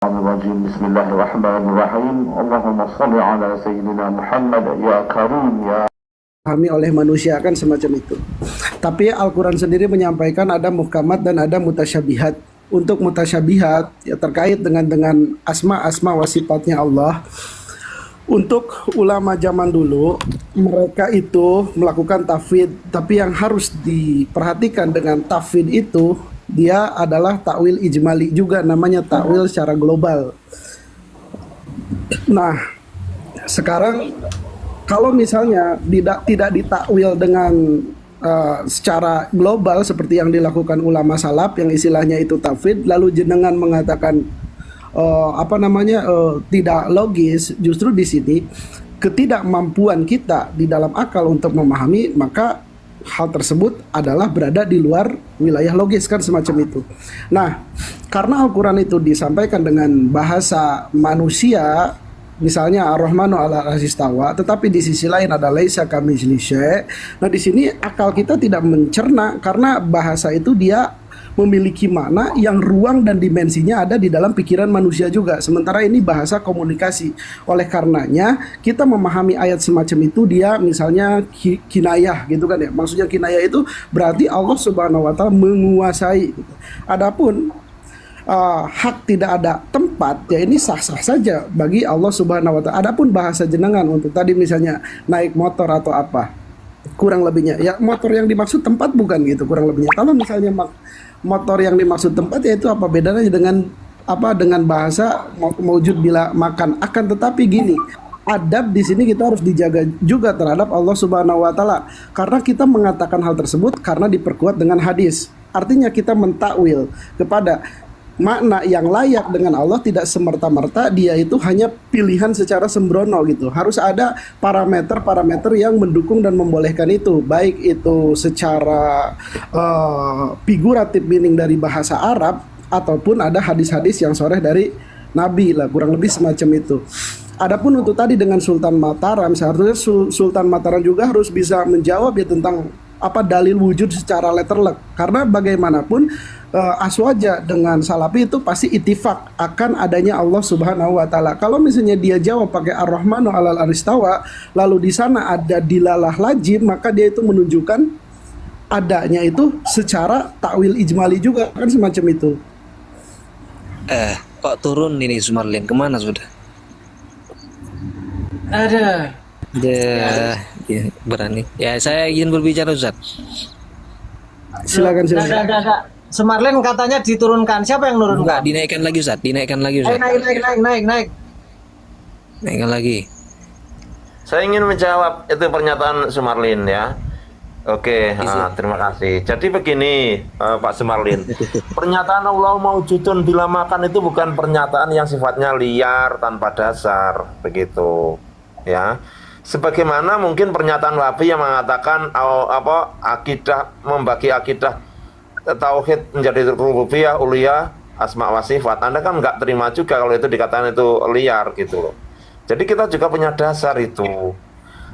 الرجيم بسم الله الرحمن الرحيم اللهم صل على سيدنا محمد يا كريم يا Dipahami oleh manusia kan semacam itu. Tapi Al-Quran sendiri menyampaikan ada muhkamat dan ada mutasyabihat. Untuk mutasyabihat ya terkait dengan asma-asma wa sifatnya Allah. Untuk ulama zaman dulu mereka itu melakukan tafwid, tapi yang harus diperhatikan dengan tafwid itu dia adalah takwil ijmali juga, namanya takwil secara global. Nah, sekarang kalau misalnya tidak ditakwil dengan secara global seperti yang dilakukan ulama salaf yang istilahnya itu tafwid, lalu jenengan mengatakan tidak logis, justru di sini ketidakmampuan kita di dalam akal untuk memahami, maka hal tersebut adalah berada di luar wilayah logis kan semacam itu. Nah, karena Al-Quran itu disampaikan dengan bahasa manusia, misalnya Ar-Rahmanu 'alal 'arsy istawa, tetapi di sisi lain ada laisa kamitslihi syai'. Nah, di sini akal kita tidak mencerna karena bahasa itu dia memiliki makna yang ruang dan dimensinya ada di dalam pikiran manusia juga. Sementara ini bahasa komunikasi. Oleh karenanya kita memahami ayat semacam itu dia misalnya kinayah gitu kan ya. Maksudnya kinayah itu berarti Allah Subhanahu wa taala menguasai. Adapun hak tidak ada tempat, ya ini sah-sah saja bagi Allah Subhanahu wa taala. Adapun bahasa jenengan untuk tadi misalnya naik motor atau apa, kurang lebihnya ya motor yang dimaksud tempat bukan gitu kurang lebihnya. Kalau misalnya motor yang dimaksud tempat, ya itu apa bedanya dengan bahasa maujud bila makan. Akan tetapi gini, adab di sini kita harus dijaga juga terhadap Allah Subhanahu wa taala, karena kita mengatakan hal tersebut karena diperkuat dengan hadis. Artinya kita mentakwil kepada makna yang layak dengan Allah tidak semerta-merta dia itu hanya pilihan secara sembrono gitu. Harus ada parameter-parameter yang mendukung dan membolehkan itu, baik itu secara figuratif meaning dari bahasa Arab ataupun ada hadis-hadis yang soreh dari Nabi lah, kurang lebih semacam itu. Adapun untuk tadi dengan Sultan Mataram, seharusnya Sultan Mataram juga harus bisa menjawab ya tentang apa dalil wujud secara letterlek, karena bagaimanapun aswaja dengan salafi itu pasti itifak akan adanya Allah Subhanahu wa taala. Kalau misalnya dia jawab pakai Ar-Rahmanu 'alal 'arsy istawa, lalu di sana ada dilalah lazim, maka dia itu menunjukkan adanya itu secara takwil ijmali juga kan semacam itu. Kok turun ini Sumarlin, kemana sudah? Ada. Ya, berani. Ya, saya ingin berbicara Ustaz. Silakan. Ada. Sumarlin katanya diturunkan. Siapa yang Enggak, nurunkan? dinaikkan lagi Ustaz, dinaikkan lagi Ustaz. Naik. Naikkan lagi. Saya ingin menjawab itu pernyataan Sumarlin ya. Oke, terima kasih. Jadi begini, Pak Sumarlin, pernyataan Allah maujudun bila makan itu bukan pernyataan yang sifatnya liar tanpa dasar, begitu, ya. Sebagaimana mungkin pernyataan Wahabi yang mengatakan akidah membagi akidah tauhid menjadi rububiyah, uluhiyah, asma wa sifat. Anda kan nggak terima juga kalau itu dikatakan itu liar gitu loh. Jadi kita juga punya dasar itu.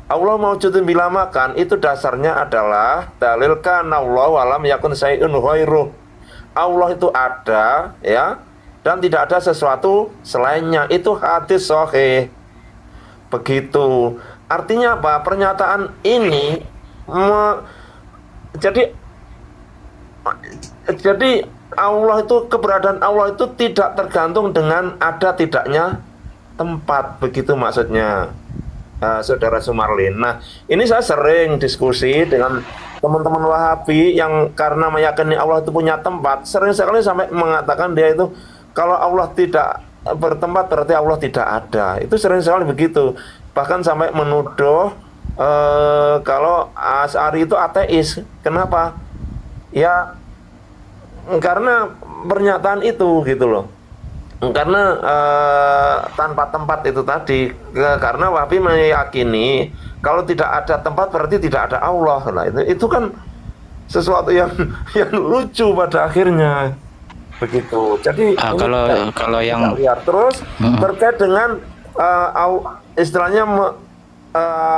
Allah maujudun bila makan itu dasarnya adalah dalil kana Allah walam yakun syai'un ghairuh. Allah itu ada ya, dan tidak ada sesuatu selainnya. Itu hadis sahih. Begitu. Artinya apa? Pernyataan ini jadi Allah itu, keberadaan Allah itu tidak tergantung dengan ada tidaknya tempat, begitu maksudnya, Saudara Sumarlin. Nah, ini saya sering diskusi dengan teman-teman Wahabi yang karena meyakini Allah itu punya tempat, sering sekali sampai mengatakan dia itu kalau Allah tidak bertempat berarti Allah tidak ada. Itu sering sekali begitu. Bahkan sampai menuduh kalau Asy'ari itu ateis. Kenapa? Ya karena pernyataan itu gitu loh. Karena tanpa tempat itu tadi, karena Wahabi meyakini kalau tidak ada tempat berarti tidak ada Allah. Nah, itu kan sesuatu yang lucu pada akhirnya. Begitu. Jadi kalau yang lihat terus terkait dengan istilahnya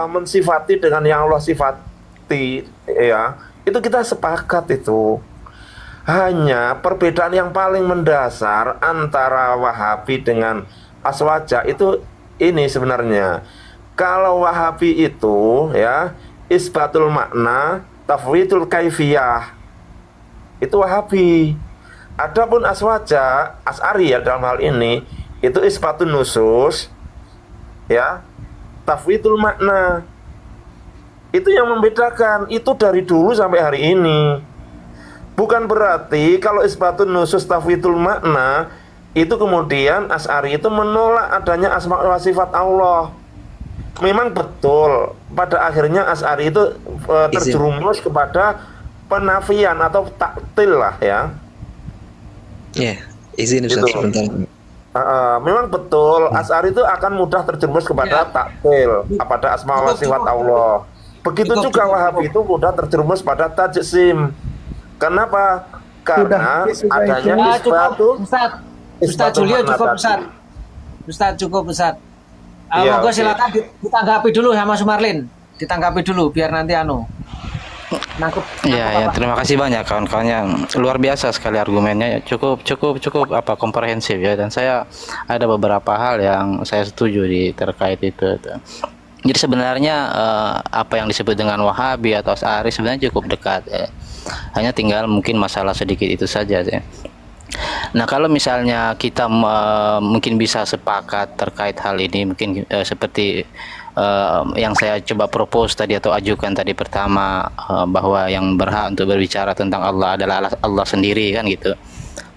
mensifati dengan yang Allah sifati ya, itu kita sepakat itu. Hanya perbedaan yang paling mendasar antara Wahabi dengan Aswaja itu ini sebenarnya. Kalau Wahabi itu ya isbatul makna, tafwidul kaifiyah. Itu Wahabi. Adapun Aswaja, As'ari ya dalam hal ini itu isbatun nusus ya, tafwidul makna. Itu yang membedakan, itu dari dulu sampai hari ini. Bukan berarti kalau isbatun nusus tafwidul makna itu kemudian As'ari itu menolak adanya asma wa sifat Allah. Memang betul pada akhirnya As'ari itu terjerumus kepada penafian atau taktil lah ya. Ya, izin Ustaz Gitu. sebentar. Memang betul As'ari itu akan mudah terjerumus kepada taktil pada asma wa sifat Allah. Begitu juga Wahabi itu mudah terjerumus pada tajsim. Kenapa? Karena Sudah, adanya cukup isbatu Ustaz Julio cukup tadi. Ustaz cukup Ustaz. Iya, Monggo oke. silakan ditanggapi dulu sama Sumarlin. Ditanggapi dulu biar nanti nangkep. Ya, terima kasih banyak kawan-kawannya. Luar biasa sekali argumennya. Cukup apa komprehensif ya. Dan saya ada beberapa hal yang saya setuju terkait itu. Jadi sebenarnya apa yang disebut dengan Wahabi atau Asy'ari sebenarnya cukup dekat. Ya. Hanya tinggal mungkin masalah sedikit itu saja. Ya. Nah, kalau misalnya kita mungkin bisa sepakat terkait hal ini, mungkin seperti yang saya coba propose tadi atau ajukan tadi pertama, bahwa yang berhak untuk berbicara tentang Allah adalah Allah sendiri kan gitu.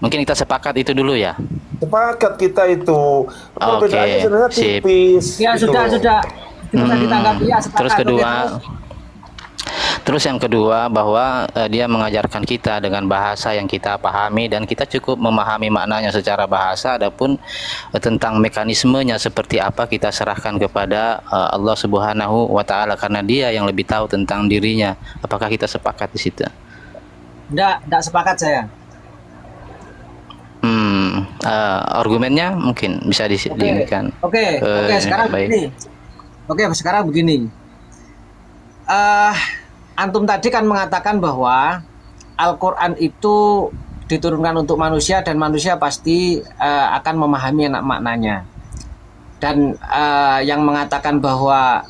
Mungkin kita sepakat itu dulu ya. Sepakat kita itu. Perbedaannya Oke, sebenarnya sip. tipis. Ya gitu. sudah. Bisa ditanggapi ya sepakat. Terus yang kedua bahwa dia mengajarkan kita dengan bahasa yang kita pahami dan kita cukup memahami maknanya secara bahasa. Adapun tentang mekanismenya seperti apa kita serahkan kepada Allah Subhanahu wa taala karena dia yang lebih tahu tentang dirinya. Apakah kita sepakat di situ? Enggak sepakat saya. Argumennya mungkin bisa diinginkan. Oke, sekarang baik. begini. Sekarang begini. Antum tadi kan mengatakan bahwa Al-Quran itu diturunkan untuk manusia dan manusia pasti akan memahami maknanya. Dan yang mengatakan bahwa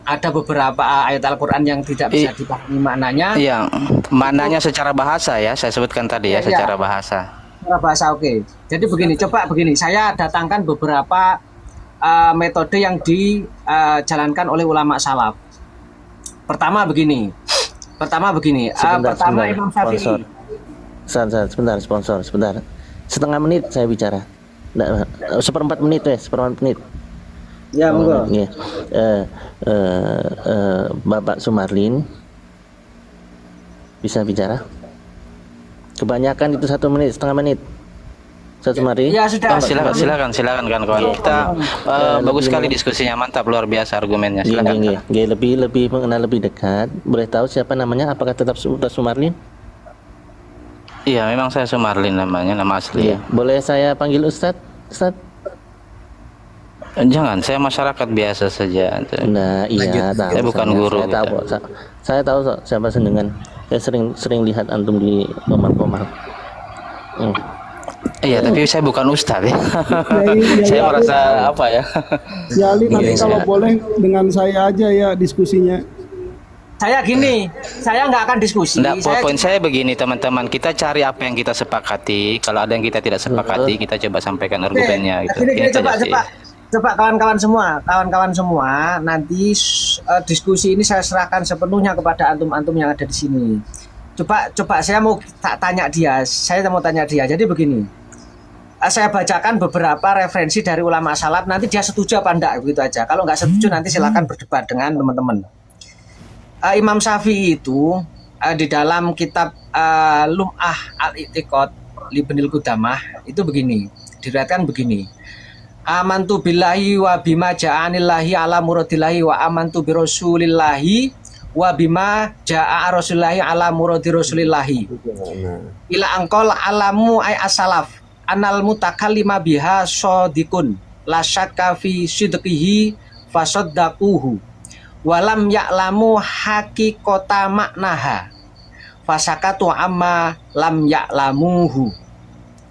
ada beberapa ayat Al-Quran yang tidak bisa dipahami maknanya. Iya, maknanya secara bahasa ya, saya sebutkan tadi ya, secara bahasa. Secara bahasa, oke. Jadi begini, saya datangkan beberapa metode yang dijalankan oleh ulama salaf. Pertama begini, Sebentar, Imam Syafi'i. Sponsor, sebentar. Setengah menit saya bicara. Seperempat menit. Ya, monggo. Iya. Bapak Sumarlin bisa bicara. Kebanyakan itu 1 menit, setengah menit. Sumarlin. Ya sudah. Silakan kawan-kawan. Kita bagus sekali diskusinya, mantap, luar biasa argumennya. Silakan. Lebih mengenal lebih dekat. Boleh tahu siapa namanya? Apakah tetap Sumarlin? Iya, memang saya Sumarlin namanya, nama asli. Iya. Boleh saya panggil Ustadz? Jangan, saya masyarakat biasa saja. Nah, iya, tahu. Saya bukan guru. Saya tahu siapa senengan. Saya sering lihat antum di komar-komar. Iya, tapi saya bukan ustadz ya. Iya, Saya merasa apa ya? Ya Ali, nanti Iya, kalau iya. boleh dengan saya aja ya diskusinya. Saya gini, saya nggak akan diskusi. Poin saya begini teman-teman, kita cari apa yang kita sepakati. Kalau ada yang kita tidak sepakati, kita coba sampaikan argumennya. Gitu. Gini, Ini saja sih. coba kawan-kawan semua, nanti diskusi ini saya serahkan sepenuhnya kepada antum-antum yang ada di sini. Coba saya mau tanya dia. Jadi begini. Saya bacakan beberapa referensi dari ulama salaf, nanti dia setuju apa enggak, begitu aja. Kalau nggak setuju nanti silakan berdebat dengan teman-teman. Imam Syafi'i itu di dalam kitab Lum'ah Al-I'tiqad Libnil Qudamah itu begini, diriwayatkan begini. Amantu billahi wa bima ja'anillahi ala muradillahi wa amantu bi rasulillahi wa bima ja'a rasulillahi ala muradi rasulillahi. Ila angkol alamu ay asalaf anal mutakallima biha sodikun la syakka fi sidqihi fasaddaquhu walam ya'lamu haqiqata maknaha fasakatu amma lam ya'lamuhu.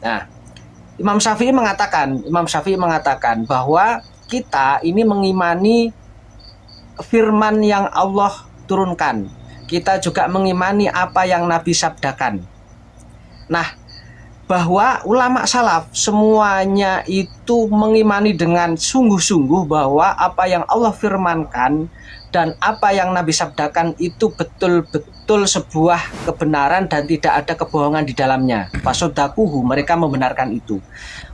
Nah, Imam Syafi'i mengatakan bahwa kita ini mengimani firman yang Allah turunkan. Kita juga mengimani apa yang Nabi sabdakan. Nah, bahwa ulama salaf semuanya itu mengimani dengan sungguh-sungguh bahwa apa yang Allah firmankan dan apa yang Nabi sabdakan itu betul-betul sebuah kebenaran dan tidak ada kebohongan di dalamnya. Fasodakuhu, mereka membenarkan itu.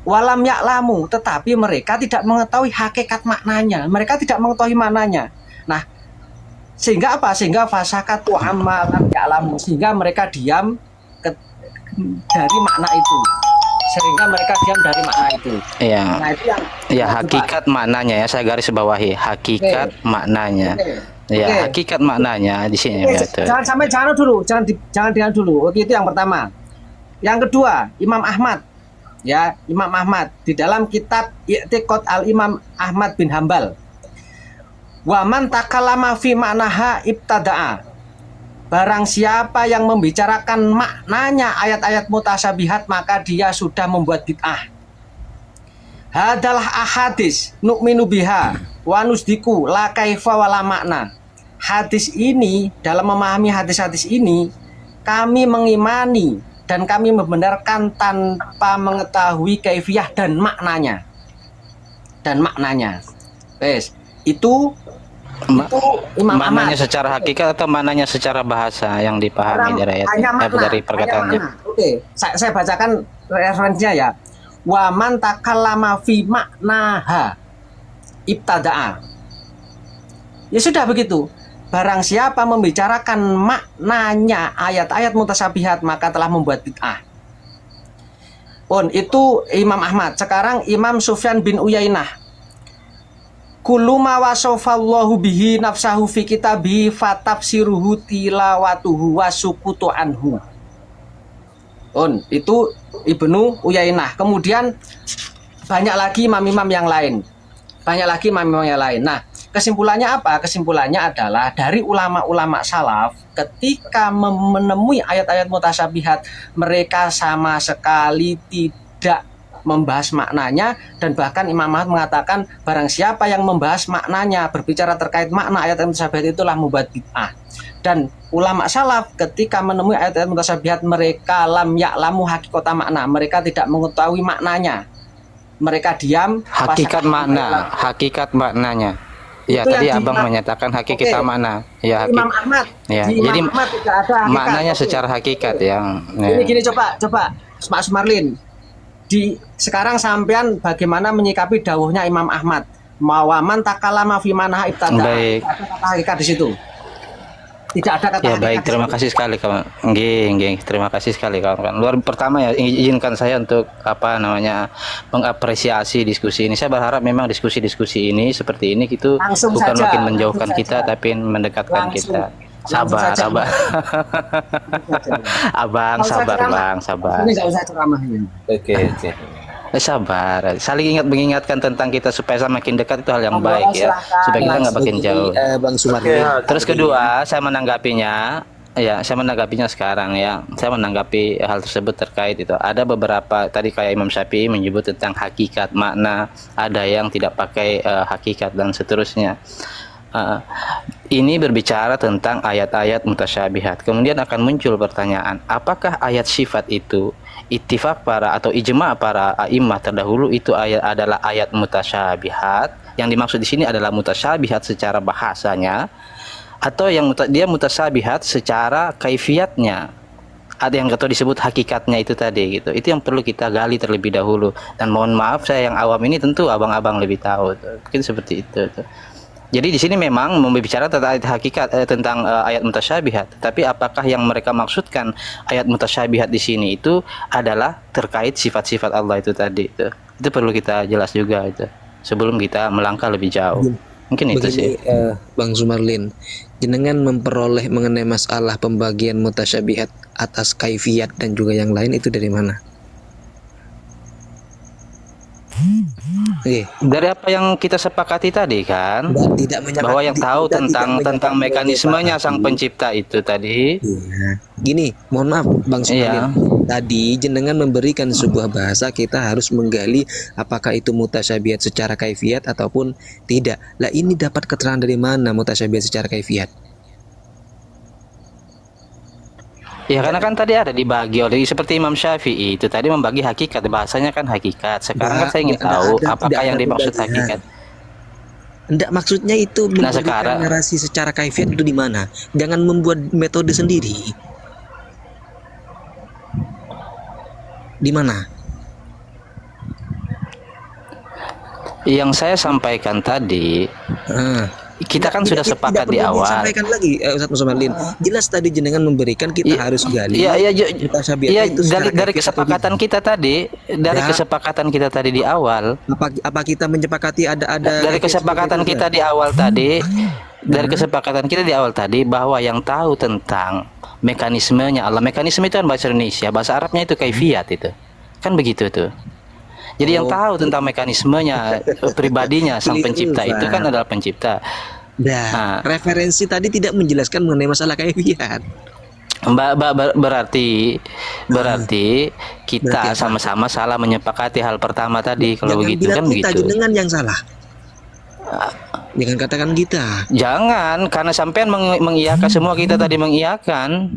Walam ya'lamu, tetapi mereka tidak mengetahui hakikat maknanya. Mereka tidak mengetahui maknanya. Nah, sehingga apa? Sehingga fasakatu amma lam ya'lamu, sehingga mereka diam dari makna itu. Sehingga mereka diam dari makna itu. Iya. Nah, itu yang Ya, hakikat maknanya ya, saya garis bawahi hakikat maknanya. Ya, Oke. hakikat maknanya di sini Oke, ya, betul. jangan dulu, jangan dengan dulu. Oke, itu yang pertama. Yang kedua, Imam Ahmad. Ya, Imam Ahmad di dalam kitab I'tiqad al-Imam Ahmad bin Hambal. Wa man takallama fi ma'naha ibtada'a. Barang siapa yang membicarakan maknanya ayat-ayat mutasyabihat, maka dia sudah membuat bid'ah. Hadalah ahadis nu'minu biha wa nusdiku la kaifa wala makna. Hadis ini, dalam memahami hadis-hadis ini, kami mengimani dan kami membenarkan tanpa mengetahui kaifiyah dan maknanya. Wes, itu Imam Maknanya Ahmad. secara hakikat atau maknanya secara bahasa yang dipahami dari ayat Hanya makna, dari perkataannya. hanya makna. Oke, saya bacakan referensinya ya. Wa man takallama fi maknaha ibtada'a. Ya sudah begitu. Barang siapa membicarakan maknanya ayat-ayat mutasyabihat, maka telah membuat bid'ah. Itu Imam Ahmad. Sekarang Imam Sufyan bin Uyainah. Kullu ma wasafallahu bihi nafsahu fi kitabihi fatafsiruhu tilawatuhu wasukutu anhu. Itu Ibnu Uyainah. Kemudian banyak lagi imam-imam yang lain. Nah, kesimpulannya apa? Kesimpulannya adalah dari ulama-ulama salaf ketika menemui ayat-ayat mutasyabihat, mereka sama sekali tidak membahas maknanya, dan bahkan Imam Ahmad mengatakan barang siapa yang membahas maknanya, berbicara terkait makna ayat-ayat mutasyabihat, itulah membuat bid'ah. Dan ulama salaf ketika menemui ayat-ayat mutasyabihat, mereka lam ya'lamu hakikata makna, mereka tidak mengetahui maknanya, mereka diam. Hakikat maknanya. Ya, Itu tadi yang Abang menyatakan hakikat makna. Ya, Imam Ahmad. ya. Di Imam Jadi Ahmad tidak ada hakikat. maknanya Oke. secara hakikat yang ya. Gini coba Pak Sumarlin. Sekarang sampean bagaimana menyikapi dawuhnya Imam Ahmad? Mawaman takalama fi manha ibtada. Baik. Tidak ada kata hakikat di situ. Tidak ada kata Ya hakikat. baik, di terima situ. kasih sekali kawan. Terima kasih sekali kawan. Luar pertama ya, izinkan saya untuk mengapresiasi diskusi ini. Saya berharap memang diskusi-diskusi ini seperti ini itu Langsung bukan saja, makin menjauhkan langsung kita, saja. tapi mendekatkan Langsung. kita. Langsung Sabar, saja. sabar. Abang, Nggak usah sabar ceramah. bang, sabar. Ini nggak usah ceramah ini. Oke. Sabar, saling mengingatkan tentang kita supaya makin dekat, itu hal yang Ngobrol, baik ya, silakan. supaya kita nggak makin jauh. Bang Sumarlin. Terus kedua, saya menanggapinya sekarang ya. Saya menanggapi hal tersebut terkait itu. Ada beberapa tadi kayak Imam Syafi'i menyebut tentang hakikat makna, ada yang tidak pakai hakikat dan seterusnya. Ini berbicara tentang ayat-ayat mutasyabihat. Kemudian akan muncul pertanyaan, apakah ayat sifat itu ittifaq atau ijma para a'immah terdahulu itu adalah ayat mutasyabihat? Yang dimaksud di sini adalah mutasyabihat secara bahasanya, atau yang dia mutasyabihat secara kaifiatnya, ada yang atau disebut hakikatnya itu tadi gitu. Itu yang perlu kita gali terlebih dahulu. Dan mohon maaf saya yang awam ini, tentu abang-abang lebih tahu tuh. Mungkin seperti itu tuh. Jadi di sini memang membicara tentang ayat hakikat, tentang ayat mutasyabihat. Tapi apakah yang mereka maksudkan ayat mutasyabihat di sini itu adalah terkait sifat-sifat Allah itu tadi itu. Itu perlu kita jelas juga itu sebelum kita melangkah lebih jauh. Mungkin itu sih. Bang Sumarlin, jenengan memperoleh mengenai masalah pembagian mutasyabihat atas kaifiyat dan juga yang lain itu dari mana? Oke. Dari apa yang kita sepakati tadi kan, Tidak bahwa yang tahu tidak tentang mekanismenya menyepakati. sang pencipta itu tadi. Iya. Gini, mohon maaf Bang Iya. Sumarlin. Tadi jenengan memberikan sebuah bahasa, kita harus menggali apakah itu mutasyabihat secara kaifiat ataupun tidak. Lah ini dapat keterangan dari mana mutasyabihat secara kaifiat? Ya karena kan tadi ada dibagi oleh seperti Imam Syafi'i itu tadi membagi hakikat, bahasanya kan hakikat. Sekarang kan saya ingin tahu apakah yang dimaksud hakikat. Enggak, maksudnya itu Nah, memberikan sekarang- narasi secara kaifiat itu di mana? Jangan membuat metode sendiri. Di mana? Yang saya sampaikan tadi, Ah. kita kan sudah sepakat di perlu awal. disampaikan lagi, Ustaz Musamalin. Jelas tadi jenengan memberikan, kita harus gali. Iya, mutasyabihat iya, itu secara dari kaifiat kesepakatan atau kita tadi, dari Ya. kesepakatan kita tadi di awal, apa kita menyepakati ada dari kesepakatan kita di awal tadi, dari kesepakatan kita di awal tadi bahwa yang tahu tentang mekanismenya Allah, mekanisme itu kan bahasa Indonesia, bahasa Arabnya itu kaifiat itu, kan begitu tuh. Jadi yang tahu tentang mekanismenya pribadinya sang Keliru, pencipta itu kan Pak. adalah pencipta. Nah, referensi tadi tidak menjelaskan mengenai masalah kaifiat. Berarti Berarti kita apa? sama-sama salah menyepakati hal pertama tadi kalau Jangan begitu bilang kan kita, begitu. jenengan yang salah. Jangan katakan kita. Jangan karena sampean mengiyakan semua kita tadi mengiyakan.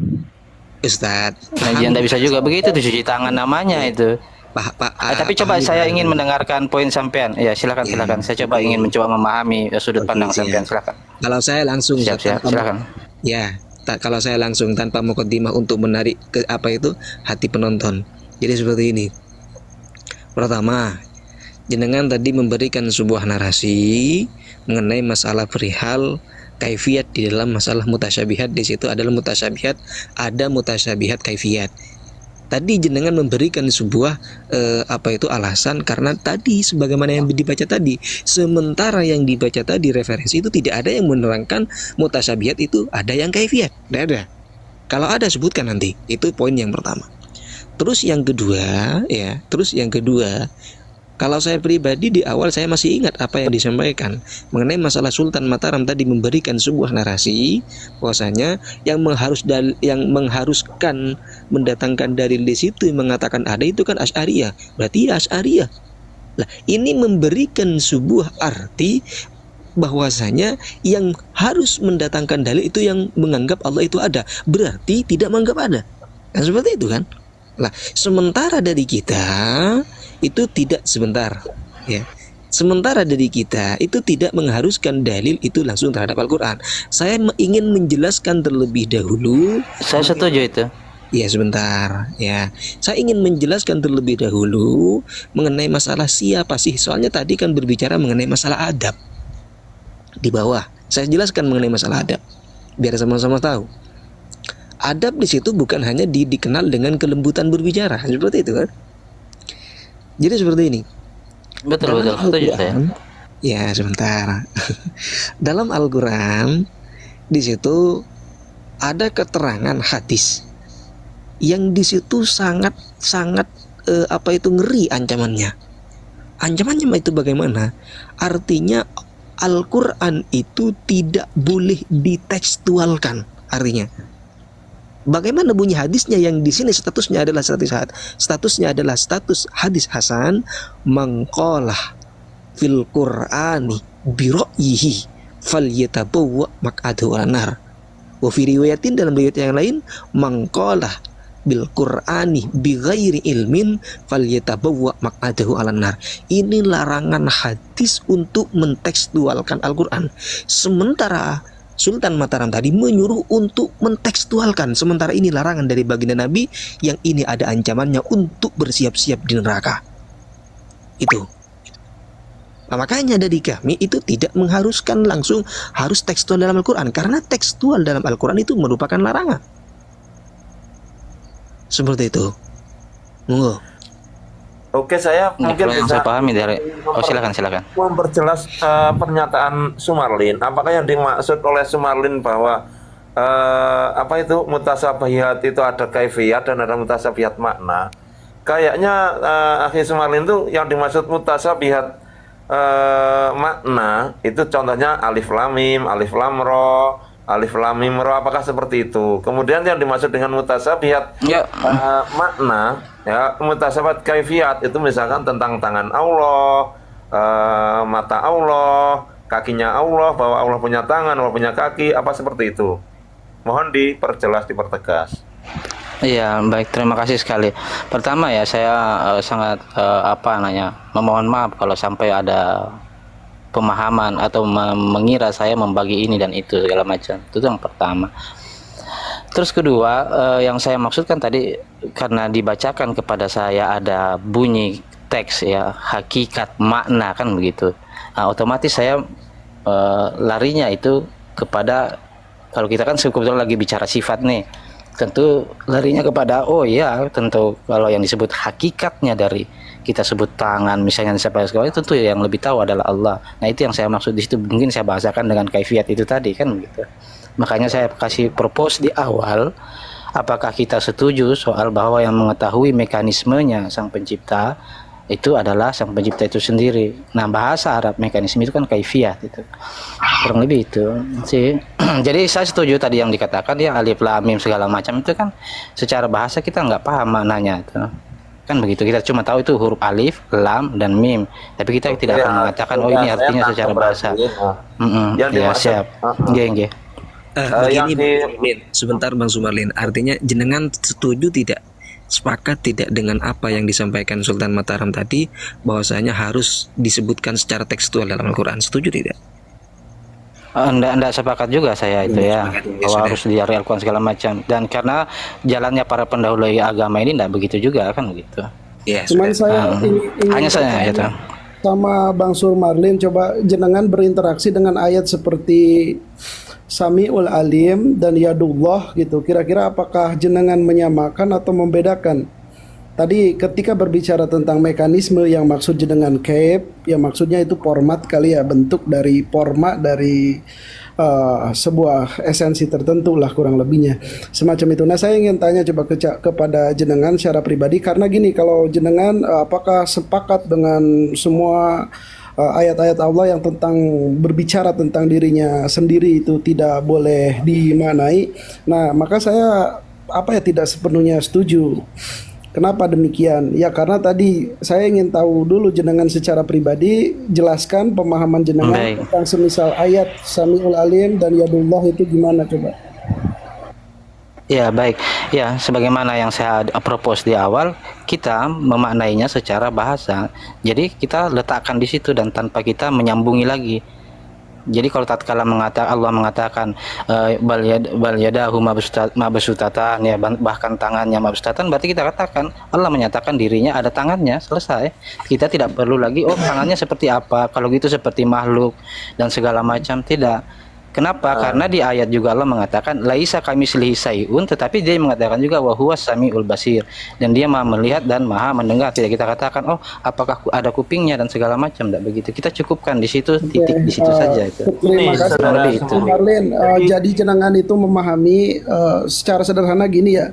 Ustadz. Nah, jangan bisa juga begitu tuh, cuci tangan namanya itu. Tapi coba saya ingin mendengarkan poin sampean. Ya, silakan silakan. Saya coba ingin mencoba memahami sudut pandang sampean, silakan. Kalau saya langsung Siap, silakan. Ya, kalau saya langsung tanpa mukadimah untuk menarik ke apa itu hati penonton. Jadi seperti ini. Pertama, jenengan tadi memberikan sebuah narasi mengenai masalah perihal kaifiat di dalam masalah mutasyabihat. Di situ adalah mutasyabihat, ada mutasyabihat kaifiat. Tadi jenengan memberikan sebuah alasan karena tadi sebagaimana yang dibaca tadi, sementara yang dibaca tadi referensi itu tidak ada yang menerangkan mutasyabihat itu ada yang kaifiat, tidak ada. Kalau ada sebutkan nanti. Itu poin yang pertama. Terus yang kedua, kalau saya pribadi di awal saya masih ingat apa yang disampaikan mengenai masalah Sultan Mataram tadi memberikan sebuah narasi bahwasanya yang mengharuskan mendatangkan dalil di situ yang mengatakan ada itu kan Asy'ariyah. Berarti ya Asy'ariyah. Lah, ini memberikan sebuah arti bahwasanya yang harus mendatangkan dalil itu yang menganggap Allah itu ada, berarti tidak menganggap ada. Kan seperti itu kan? Lah, sementara dari kita itu tidak sementara dari kita itu tidak mengharuskan dalil itu langsung terhadap Al-Quran. Saya ingin menjelaskan terlebih dahulu. Saya setuju itu. Ya, sebentar ya. Saya ingin menjelaskan terlebih dahulu mengenai masalah siapa sih. Soalnya tadi kan berbicara mengenai masalah adab. Di bawah saya jelaskan mengenai masalah adab biar sama-sama tahu. Adab di situ bukan hanya dikenal dengan kelembutan berbicara, seperti itu kan. Jadi seperti ini. Betul, setuju saya. Ya, sebentar. Dalam Al-Quran di situ ada keterangan hadis yang di situ sangat ngeri ancamannya. Ancamannya itu bagaimana? Artinya Al-Quran itu tidak boleh ditekstualkan. Artinya bagaimana bunyi hadisnya yang di sini statusnya adalah status hadis hasan, mangqalah fil Qur'ani bi ra'yihi falyatabawwa maq'adahu 'alan nar. Wa fi riwayatin, dalam riwayat yang lain, mangqalah bil Qur'ani bi ghairi ilmin falyatabawwa maq'adahu 'alan nar. Ini larangan hadis untuk mentekstualkan Al-Qur'an. Sementara Sultan Mataram tadi menyuruh untuk mentekstualkan, sementara ini larangan dari baginda Nabi yang ini ada ancamannya untuk bersiap-siap di neraka. Itu. Nah, makanya dari kami itu tidak mengharuskan langsung harus tekstual dalam Al-Quran, karena tekstual dalam Al-Quran itu merupakan larangan. Seperti itu. Monggo. Oke, saya mungkin Yang bisa saya pahami dari silakan memperjelas pernyataan Sumarlin. Apakah yang dimaksud oleh Sumarlin bahwa mutasyabihat itu ada kaifiat dan ada mutasyabihat makna? Kayaknya Akhi Sumarlin itu yang dimaksud mutasyabihat makna itu contohnya alif lam mim, alif lam ro, alif lam mim ro, apakah seperti itu? Kemudian yang dimaksud dengan mutasabihat Ya. makna ya, mutasabihat kaifiat itu misalkan tentang tangan Allah, mata Allah, kakinya Allah, bahwa Allah punya tangan, Allah punya kaki, apa seperti itu? Mohon diperjelas, dipertegas. Iya, baik, terima kasih sekali. Pertama ya, saya sangat memohon maaf kalau sampai ada pemahaman atau mengira saya membagi ini dan itu segala macam. Itu yang pertama. Terus kedua, yang saya maksudkan tadi karena dibacakan kepada saya ada bunyi teks ya, hakikat makna kan begitu. Nah, otomatis saya larinya itu kepada, kalau kita kan sebetulnya lagi bicara sifat nih, tentu larinya kepada tentu kalau yang disebut hakikatnya dari kita sebut tangan misalnya siapa segala itu, tentu yang lebih tahu adalah Allah. Nah, itu yang saya maksud di situ, mungkin saya bahasakan dengan kaifiat itu tadi kan begitu. Makanya saya kasih propose di awal, apakah kita setuju soal bahwa yang mengetahui mekanismenya sang pencipta itu adalah sang pencipta itu sendiri. Nah, bahasa Arab mekanisme itu kan kaifiat itu. Kurang lebih itu sih. Jadi saya setuju tadi yang dikatakan ya, alif lam mim segala macam itu kan secara bahasa kita nggak paham maknanya itu. Kan begitu, kita cuma tahu itu huruf alif, lam dan mim. Tapi kita tidak akan mengatakan ini artinya secara bahasa. Yang Ya, dimaksud, siap. Nggih. Begini, yang Bang Sumarlin. Sebentar Bang Sumarlin, artinya jenengan setuju tidak, sepakat tidak dengan apa yang disampaikan Sultan Mataram tadi, bahwasanya harus disebutkan secara tekstual dalam Al-Quran, setuju tidak? Enggak sepakat juga saya itu ya, sepakat, ya, bahwa sudah. harus diartikan segala macam. Dan karena jalannya para pendahulu agama ini enggak begitu juga kan begitu. Ya, Cuman sudah. saya ingin Hanya saya itu. sama Bang Sumarlin, coba jenengan berinteraksi dengan ayat seperti Sami'ul Alim dan Yadullah gitu. Kira-kira apakah jenengan menyamakan atau membedakan? Tadi ketika berbicara tentang mekanisme yang maksud jenengan kaib, ya maksudnya itu format kali ya, bentuk dari format dari sebuah esensi tertentu lah kurang lebihnya, semacam itu. Nah, saya ingin tanya coba kepada jenengan secara pribadi, karena gini, kalau jenengan apakah sepakat dengan semua ayat-ayat Allah yang tentang berbicara tentang dirinya sendiri itu tidak boleh dimaknai? Nah, maka saya tidak sepenuhnya setuju. Kenapa demikian? Ya karena tadi saya ingin tahu dulu jenengan secara pribadi, jelaskan pemahaman jenengan Baik. tentang semisal ayat Sami'ul Alim dan Yadullah itu gimana coba? Ya, baik. Ya, sebagaimana yang saya propose di awal, kita memaknainya secara bahasa. Jadi kita letakkan di situ dan tanpa kita menyambungi lagi. Jadi kalau tatkala Allah mengatakan bal yadahu mabsutatan ya, bahkan tangannya mabsutatan, berarti kita katakan Allah menyatakan dirinya ada tangannya, selesai. Kita tidak perlu lagi tangannya seperti apa, kalau gitu seperti makhluk dan segala macam, tidak. Kenapa? Karena di ayat juga Allah mengatakan laisa kamitslihi syai'un, tetapi dia mengatakan juga wa huwas samiul basir, dan dia Maha melihat dan Maha mendengar. Tidak kita katakan apakah ada kupingnya dan segala macam, tidak begitu. Kita cukupkan di situ, titik di situ saja itu. Terima kasih Kurang lebih Bang itu. Marlin. Jadi jenengan itu memahami secara sederhana gini ya.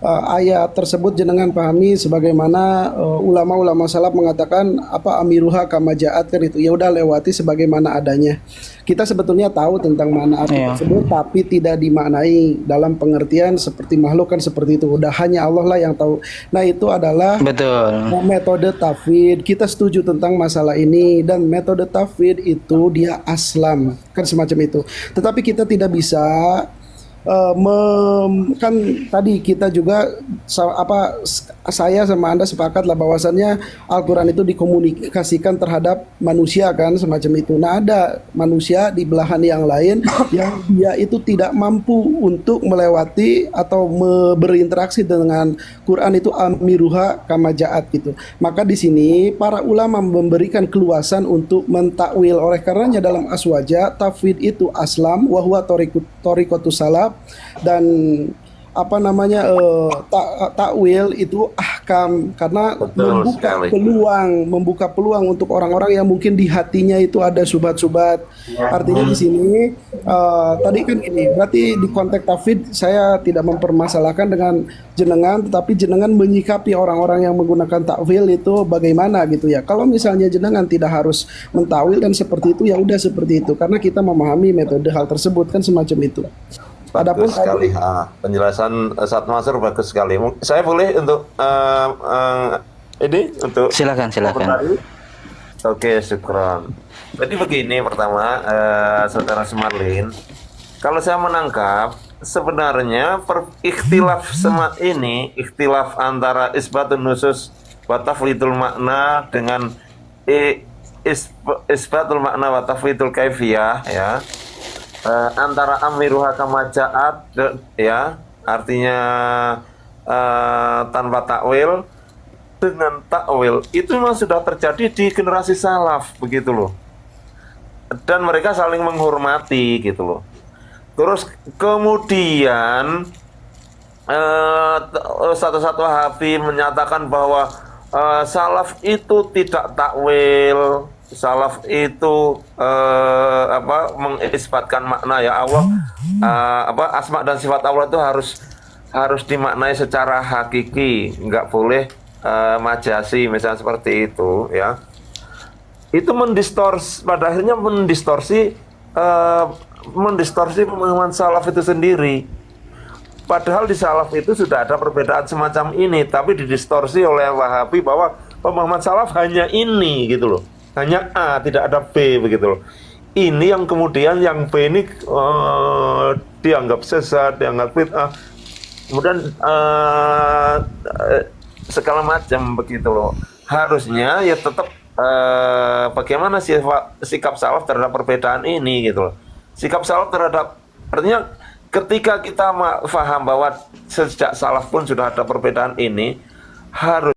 Ayat tersebut jenengan pahami sebagaimana ulama-ulama salaf mengatakan amiruha kama ja'at, kan itu. Ya udah, lewati sebagaimana adanya. Kita sebetulnya tahu tentang mana arti tersebut, tapi tidak dimaknai dalam pengertian seperti makhluk, kan seperti itu. Udah hanya Allah lah yang tahu. Nah, itu adalah Betul. metode tafwid. Kita setuju tentang masalah ini, dan metode tafwid itu dia aslam, kan semacam itu. Tetapi kita tidak bisa kan tadi kita juga saya sama Anda sepakat lah bahwasannya Al-Quran itu dikomunikasikan terhadap manusia, kan semacam itu. Nah, ada manusia di belahan yang lain yang dia itu tidak mampu untuk melewati atau berinteraksi dengan Quran itu amiruha kama ja'at gitu. Maka di sini para ulama memberikan keluasan untuk mentakwil. Oleh karenanya dalam aswaja tafwid itu aslam wa huwa thariqatus salaf, dan apa namanya takwil itu ahkam, karena Betul sekali. membuka peluang untuk orang-orang yang mungkin di hatinya itu ada subhat-subhat. Artinya di sini tadi kan ini berarti di konteks tafid saya tidak mempermasalahkan dengan jenengan, tetapi jenengan menyikapi orang-orang yang menggunakan takwil itu bagaimana gitu ya. Kalau misalnya jenengan tidak harus mentawil dan seperti itu, ya udah seperti itu, karena kita memahami metode hal tersebut kan semacam itu. Adapun Bagus sekali. Penjelasan Ustadz Mansur bagus sekali. Saya boleh untuk ini untuk Silakan. komentari? Oke, syukron. Jadi begini, pertama, Saudara Sumarlin, kalau saya menangkap sebenarnya ikhtilaf ikhtilaf antara isbatun nusus wa tafwidul makna dengan isbatul makna wa tafwidul kaifiyah, ya, antara amiruha kama ja'at, ya, artinya tanpa takwil dengan takwil, itu memang sudah terjadi di generasi salaf, begitu loh, dan mereka saling menghormati gitu loh. Terus kemudian satu-satu Wahabi menyatakan bahwa salaf itu tidak takwil, salaf itu mengisbatkan makna, ya Allah, asma dan sifat Allah itu harus dimaknai secara hakiki, nggak boleh majasi, misalnya seperti itu, ya. Itu pada akhirnya mendistorsi pemahaman salaf itu sendiri. Padahal di salaf itu sudah ada perbedaan semacam ini, tapi didistorsi oleh Wahabi bahwa pemahaman salaf hanya ini gitu loh, hanya A, tidak ada B, begitu loh. Ini yang kemudian yang B ini dianggap sesat, dianggap bid'ah, kemudian segala macam, begitu loh. Harusnya ya tetap bagaimana sikap salaf terhadap perbedaan ini gitu loh. Sikap salaf terhadap, artinya ketika kita paham bahwa sejak salaf pun sudah ada perbedaan ini, harus